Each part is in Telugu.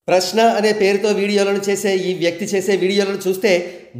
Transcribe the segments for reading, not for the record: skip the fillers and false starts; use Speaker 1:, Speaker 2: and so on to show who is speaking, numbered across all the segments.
Speaker 1: ప్రశ్న అనే పేరుతో వీడియోలను చేసే ఈ వ్యక్తి చేసే వీడియోలను చూస్తే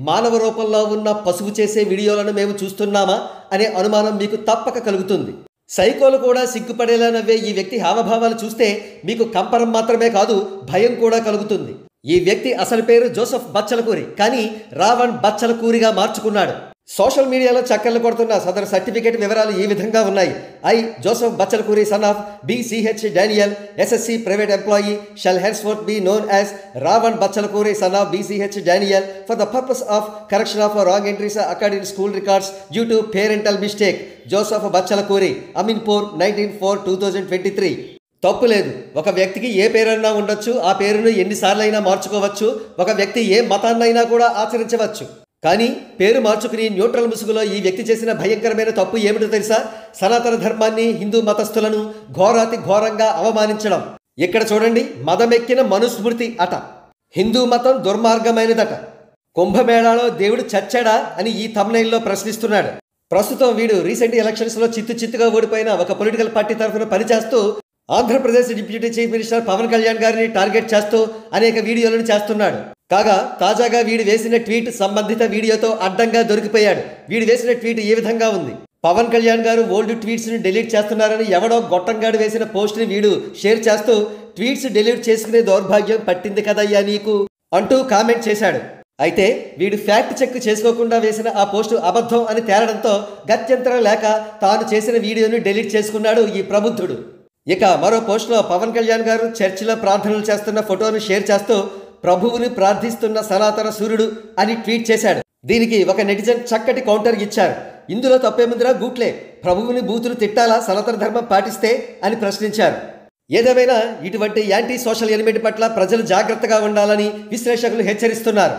Speaker 1: మానవ రూపంలో ఉన్న పశువు చేసే వీడియోలను మేము చూస్తున్నామా అనే అనుమానం మీకు తప్పక కలుగుతుంది. సైకోలు కూడా సిగ్గుపడేలా నవ్వే ఈ వ్యక్తి హావభావాలు చూస్తే మీకు కంపరం మాత్రమే కాదు, భయం కూడా కలుగుతుంది. ఈ వ్యక్తి అసలు పేరు జోసెఫ్ బచ్చలకూరి, కానీ రావణ్ బచ్చలకూరిగా మార్చుకున్నాడు. సోషల్ మీడియాలో చక్కర్లు కొడుతున్న సదరు సర్టిఫికేట్ వివరాలు ఈ విధంగా ఉన్నాయి. I, Joseph Bachalakuri, son of B.C.H. Daniel, SSC private employee, shall henceforth be known as Ravan Bachalakuri, son of B.C.H. Daniel, for the purpose of correction of wrong entries occurred in school records due to parental mistake. Joseph Bachalakuri, Aminpur, 19/4/2023. తప్పు లేదు. ఒక వ్యక్తికి ఏ పేరన్నా ఉండొచ్చు, ఆ పేరును ఎన్నిసార్లైనా మార్చుకోవచ్చు. ఒక వ్యక్తి ఏ మతాన్నైనా కూడా ఆచరించవచ్చు. కానీ పేరు మార్చుకుని న్యూట్రల్ ముసుగులో ఈ వ్యక్తి చేసిన భయంకరమైన తప్పు ఏమిటో తెలుసా? సనాతన ధర్మాన్ని, హిందూ మతస్థులను ఘోరాతి ఘోరంగా అవమానించడం. ఇక్కడ చూడండి, మదమెక్కిన మనుస్మృతి అట, హిందూ మతం దుర్మార్గమైనదట, కుంభమేళాలో దేవుడు చచ్చాడా అని ఈ థంబ్నెయిల్లో ప్రశ్నిస్తున్నాడు. ప్రస్తుతం వీడు రీసెంట్ ఎలక్షన్స్లో చిత్తుగా ఓడిపోయిన ఒక పొలిటికల్ పార్టీ తరఫున పనిచేస్తూ Andhra Pradesh deputy chief minister Pawan Kalyan గారిని టార్గెట్ చేస్తూ అనేక వీడియోలను చేస్తున్నాడు. కాగా తాజాగా వీడు వేసిన ట్వీట్ సంబంధిత వీడియోతో అడ్డంగా దొరికిపోయాడు. వీడు వేసిన ట్వీట్ ఈ విధంగా ఉంది: పవన్ కళ్యాణ్ గారు ఓల్డ్ ట్వీట్స్ ని డిలీట్ చేస్తున్నారని ఎవడో గొట్టంగాడు వేసిన పోస్ట్ ని వీడు షేర్ చేస్తూ, ట్వీట్స్ డిలీట్ చేసుకునే దౌర్భాగ్యం పట్టింది కదయ్యా నీకు అంటూ కామెంట్ చేశాడు. అయితే వీడు ఫ్యాక్ట్ చెక్ చేసుకోకుండా వేసిన ఆ పోస్టు అబద్ధం అని తేలడంతో గత్యంతరం లేక తాను చేసిన వీడియోని డిలీట్ చేసుకున్నాడు ఈ ప్రబుద్ధుడు. ఇక మరో పోస్టులో పవన్ కళ్యాణ్ గారు చర్చిలో ప్రార్థనలు చేస్తున్న ఫోటోను షేర్ చేస్తూ ప్రభువుని ప్రార్థిస్తున్న సనాతన సూర్యుడు అని ట్వీట్ చేశాడు. దీనికి ఒక నెటిజన్ చక్కటి కౌంటర్ ఇచ్చారు. ఇందులో తప్పేముందిరా గూట్లే, ప్రభువుని బూతులు తిట్టాలా సనాతన ధర్మం పాటిస్తే అని ప్రశ్నించారు. ఏదేమైనా ఇటువంటి యాంటీ సోషల్ ఎలిమెంట్ పట్ల ప్రజలు జాగ్రత్తగా ఉండాలని విశ్లేషకులు హెచ్చరిస్తున్నారు.